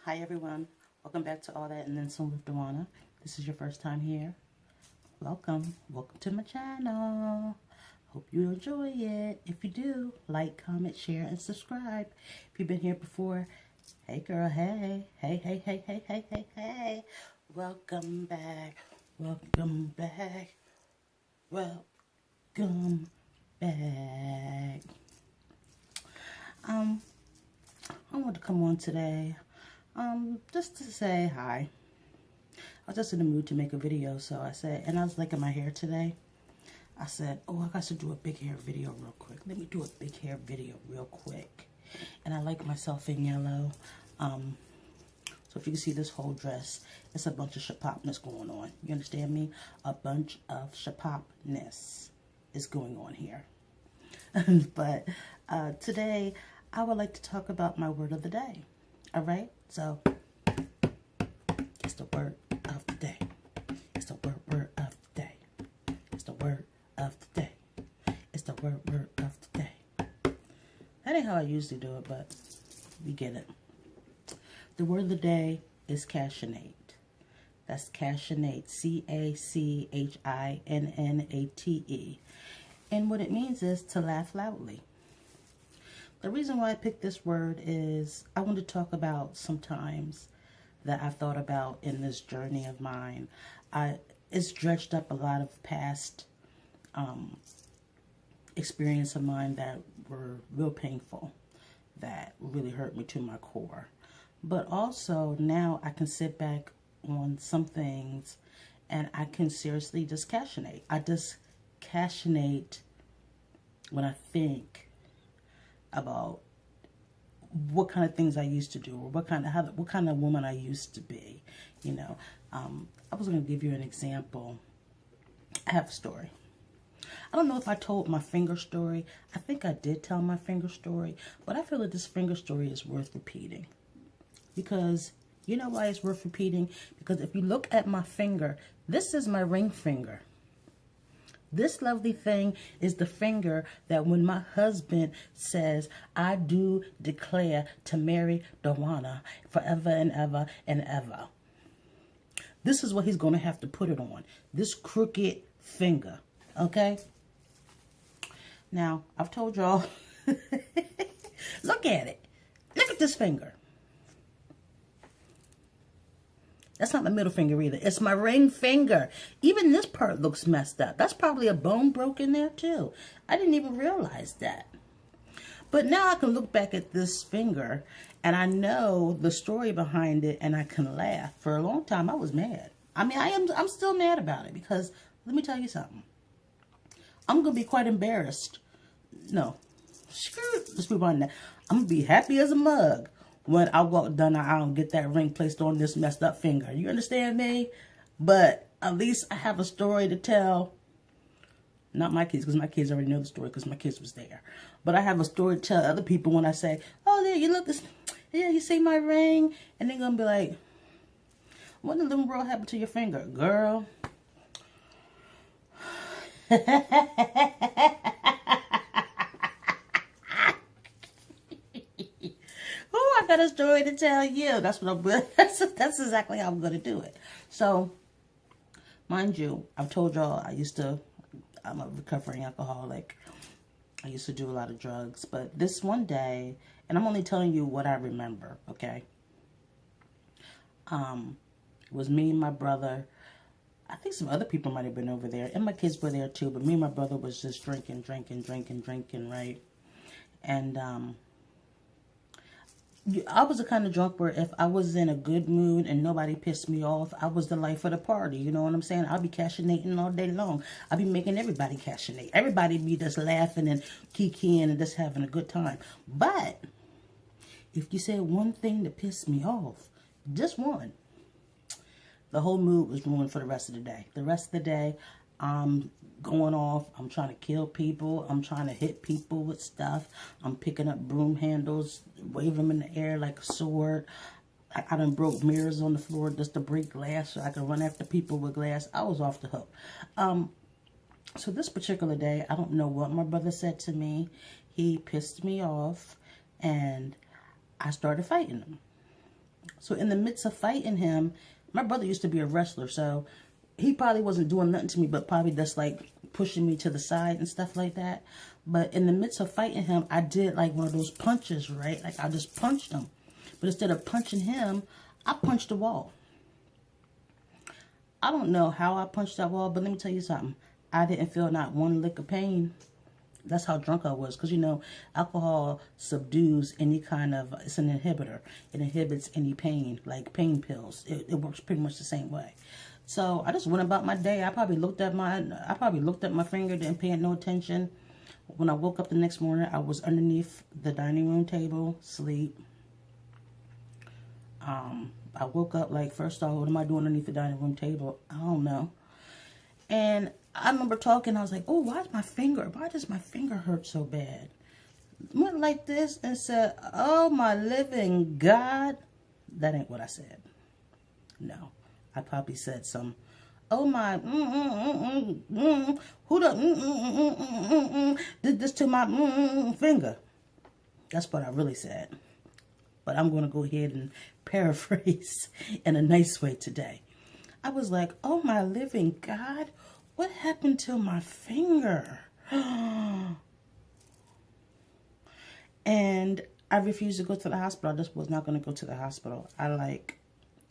Hi everyone, welcome back to All That and Then Some with Dewana. This is your first time here. Welcome to my channel. Hope you enjoy it. If you do, like, comment, share, and subscribe. If you've been here before, hey girl, hey. Hey. Welcome back. Welcome back. I want to come on today, just to say hi. I was just in the mood to make a video, so I said, and I was liking my hair today. I said, oh, I got to do a big hair video real quick. Let me do a big hair video real quick. And I like myself in yellow. So if you can see this whole dress, it's a bunch of shapopness going on. You understand me? A bunch of shapopness is going on here. But today, I would like to talk about my word of the day. All right? So, it's the word of the day. It's the word of the day. It's the word of the day. It's the word of the day. That ain't how I usually do it, but we get it. The word of the day is cachinnate. That's cachinnate. C-A-C-H-I-N-N-A-T-E. And what it means is to laugh loudly. The reason why I picked this word is I want to talk about some times that I've thought about in this journey of mine. It's dredged up a lot of past experience of mine that were real painful, that really hurt me to my core. But also now I can sit back on some things and I can seriously just cachinnate. I just cachinnate when I think about what kind of things I used to do, or what kind of woman I used to be. You know, I was going to give you an example. I have a story. I don't know if I told my finger story. I think I did tell my finger story, but I feel that this finger story is worth repeating. Because, you know why it's worth repeating? Because if you look at my finger, this is my ring finger. This lovely thing is the finger that when my husband says, I do declare to marry Dewana forever and ever and ever. This is what he's going to have to put it on. This crooked finger. Okay? Now, I've told y'all, look at it. Look at this finger. That's not my middle finger either. It's my ring finger. Even this part looks messed up. That's probably a bone broken there too. I didn't even realize that. But now I can look back at this finger and I know the story behind it and I can laugh. For a long time I was mad. I mean, I'm still mad about it because let me tell you something. I'm going to be quite embarrassed. No. Let's move on now. I'm going to be happy as a mug when I walk down the aisle and get that ring placed on this messed up finger. You understand me? But at least I have a story to tell. Not my kids, because my kids already know the story because my kids was there. But I have a story to tell other people when I say, oh, there, you look this. Yeah, you see my ring? And they're going to be like, what in the little world happened to your finger? Girl. I got a story to tell you. That's what I'm. That's exactly how I'm going to do it. So, mind you, I've told y'all I'm a recovering alcoholic. I used to do a lot of drugs, but this one day, and I'm only telling you what I remember. Okay. It was me and my brother. I think some other people might have been over there, and my kids were there too. But me and my brother was just drinking, right? And I was the kind of drunk where if I was in a good mood and nobody pissed me off, I was the life of the party. You know what I'm saying? I'll be cachinating all day long. I'll be making everybody cachinate. Everybody be just laughing and kikiing and just having a good time. But if you said one thing that pissed me off, just one, the whole mood was ruined for the rest of the day. The rest of the day, I'm going off. I'm trying to kill people. I'm trying to hit people with stuff. I'm picking up broom handles, waving them in the air like a sword. I done broke mirrors on the floor just to break glass so I could run after people with glass. I was off the hook. So this particular day, I don't know what my brother said to me. He pissed me off and I started fighting him. So in the midst of fighting him, my brother used to be a wrestler, so he probably wasn't doing nothing to me, but probably just like pushing me to the side and stuff like that. But in the midst of fighting him, I did like one of those punches, right? Like I just punched him. But instead of punching him, I punched the wall. I don't know how I punched that wall, but let me tell you something. I didn't feel not one lick of pain. That's how drunk I was. Because, you know, alcohol subdues any kind of, it's an inhibitor. It inhibits any pain, like pain pills. It works pretty much the same way. So I just went about my day. I probably looked at my finger, didn't pay no attention. When I woke up the next morning, I was underneath the dining room table, asleep. I woke up like, first off, what am I doing underneath the dining room table? I don't know. And I remember talking, I was like, oh, why does my finger hurt so bad? Went like this and said, oh my living God. That ain't what I said. No, I probably said some, oh my, who did this to my finger? That's what I really said. But I'm going to go ahead and paraphrase in a nice way today. I was like, oh my living God, what happened to my finger? And I refused to go to the hospital. I just was not going to go to the hospital. I like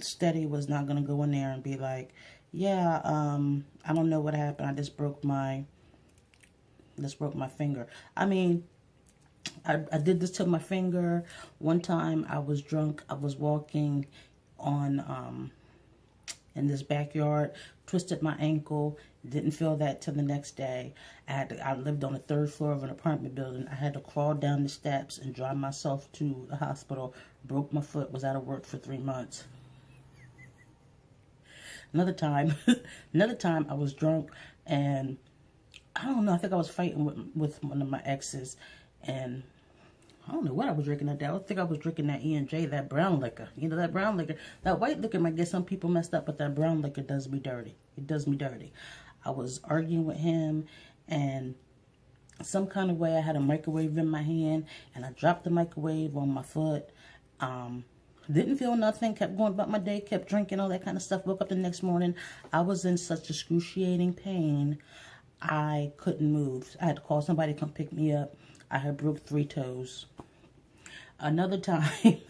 steady was not going to go in there and be like, yeah, I don't know what happened. I just broke my finger. I mean, I did this to my finger. One time I was drunk. I was walking on in this backyard, twisted my ankle, didn't feel that till the next day. I lived on the 3rd floor of an apartment building. I had to crawl down the steps and drive myself to the hospital. Broke my foot, was out of work for 3 months. Another time I was drunk and I don't know, I think I was fighting with one of my exes, and I don't know what I was drinking that day. I think I was drinking that E&J, that brown liquor. You know, that brown liquor. That white liquor might get some people messed up, but that brown liquor does me dirty. It does me dirty. I was arguing with him, and some kind of way I had a microwave in my hand, and I dropped the microwave on my foot. Didn't feel nothing, kept going about my day, kept drinking, all that kind of stuff. Woke up the next morning. I was in such excruciating pain, I couldn't move. I had to call somebody to come pick me up. I had broke 3 toes. Another time, this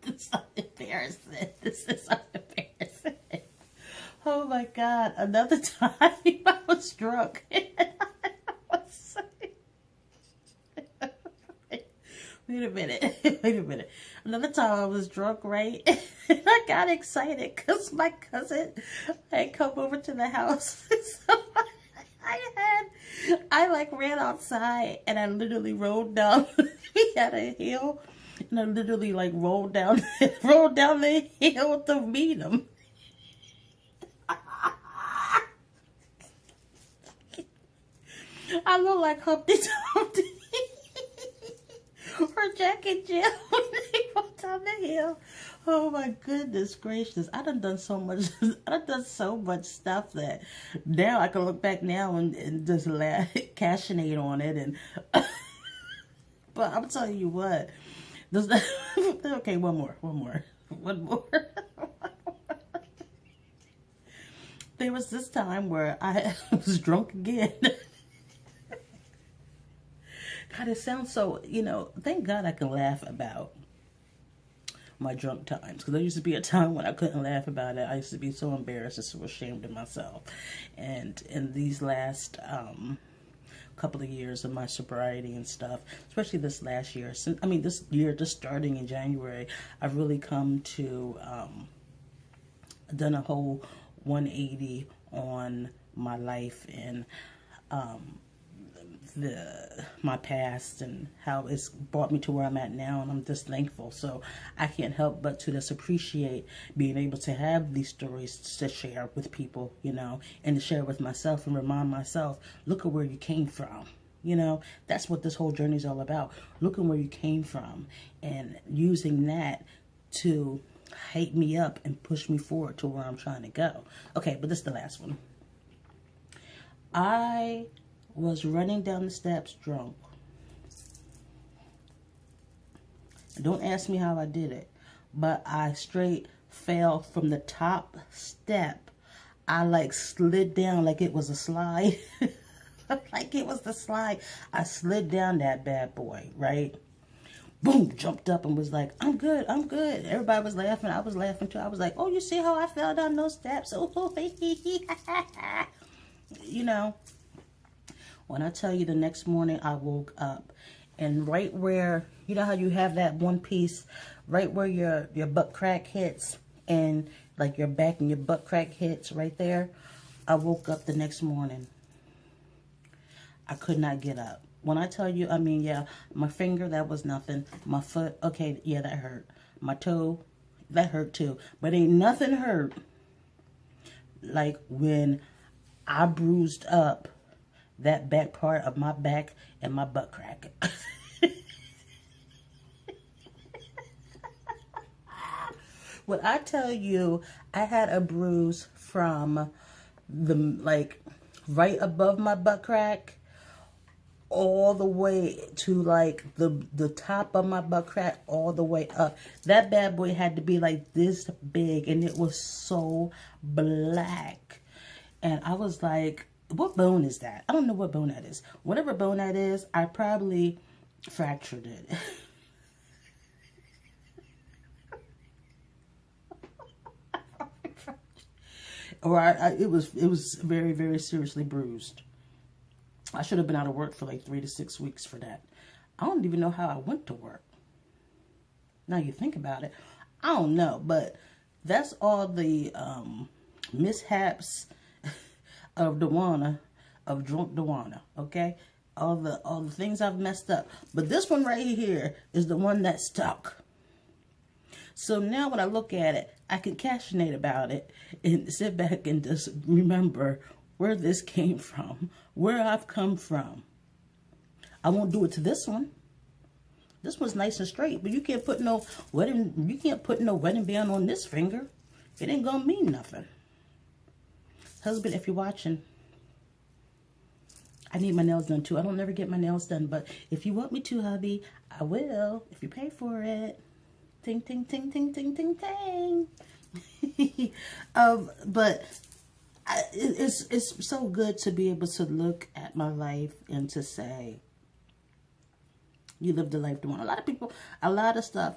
is embarrassing. This is so embarrassing. Oh my God. Another time I was drunk. Wait a minute. Another time I was drunk, right? And I got excited because my cousin had come over to the house. So I like ran outside and I literally rolled down. We had a hill, and I literally like rolled down the hill to meet him. I look like Humpty Dumpty or Jack and Jill when they walked down the hill. Oh my goodness gracious. I done so much stuff that now I can look back now and just laugh, cachinnate on it. And but I'm telling you what. Okay, one more. There was this time where I was drunk again. God, it sounds so, you know, thank God I can laugh about my drunk times, because there used to be a time when I couldn't laugh about it. I used to be so embarrassed and so ashamed of myself. And in these last couple of years of my sobriety and stuff, especially this last year, this year just starting in January, I've really come to done a whole 180 on my life and my past and how it's brought me to where I'm at now, and I'm just thankful. So I can't help but to just appreciate being able to have these stories to share with people, you know, and to share with myself and remind myself, look at where you came from. You know, that's what this whole journey is all about. Looking where you came from and using that to hype me up and push me forward to where I'm trying to go. Okay, but this is the last one. I was running down the steps drunk. Don't ask me how I did it, but I straight fell from the top step. I like slid down like it was a slide. Like it was the slide. I slid down that bad boy, right? Boom, jumped up and was like, I'm good, I'm good. Everybody was laughing. I was laughing too. I was like, oh, you see how I fell down those steps? Oh, you know, when I tell you the next morning I woke up and right where, you know how you have that one piece, right where your butt crack hits and like your back and your butt crack hits right there. I woke up the next morning. I could not get up. When I tell you, I mean, yeah, my finger, that was nothing. My foot, okay, yeah, that hurt. My toe, that hurt too. But ain't nothing hurt like when I bruised up that back part of my back and my butt crack. When I tell you, I had a bruise from the, like, right above my butt crack all the way to like the top of my butt crack all the way up. That bad boy had to be like this big and it was so black. And I was like, what bone is that? I don't know what bone that is. Whatever bone that is, I probably fractured it. Or it was very, very seriously bruised. I should have been out of work for like 3 to 6 weeks for that. I don't even know how I went to work. Now you think about it, I don't know, but that's all the mishaps of Dewana, of drunk Dewana, okay? All the things I've messed up. But this one right here is the one that stuck. So now when I look at it, I can cachinnate about it and sit back and just remember where this came from, where I've come from. I won't do it to this one. This one's nice and straight, but you can't put no wedding band on this finger. It ain't gonna mean nothing. Husband, if you're watching, I need my nails done too. I don't never get my nails done, but if you want me to, hubby, I will, if you pay for it. Ting, ting, ting, ting, ting, ting, ting. But it's so good to be able to look at my life and to say, you lived a life to want. A lot of people, a lot of stuff,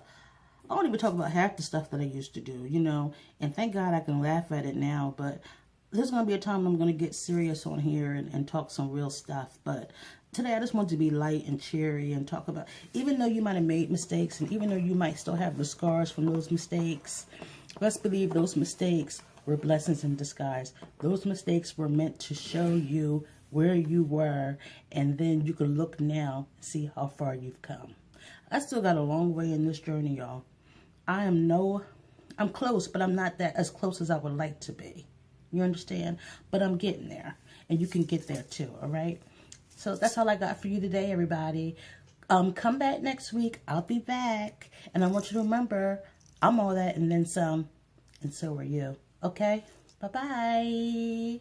I don't even talk about half the stuff that I used to do, you know, and thank God I can laugh at it now, but there's going to be a time I'm going to get serious on here and talk some real stuff. But today I just want to be light and cheery and talk about, even though you might have made mistakes and even though you might still have the scars from those mistakes, let's believe those mistakes were blessings in disguise. Those mistakes were meant to show you where you were, and then you can look now and see how far you've come. I still got a long way in this journey, y'all. I'm close, but I'm not that as close as I would like to be. You understand? But I'm getting there, and you can get there too, all right? So that's all I got for you today, everybody. Come back next week. I'll be back, and I want you to remember, I'm all that and then some, and so are you. Okay? Bye-bye.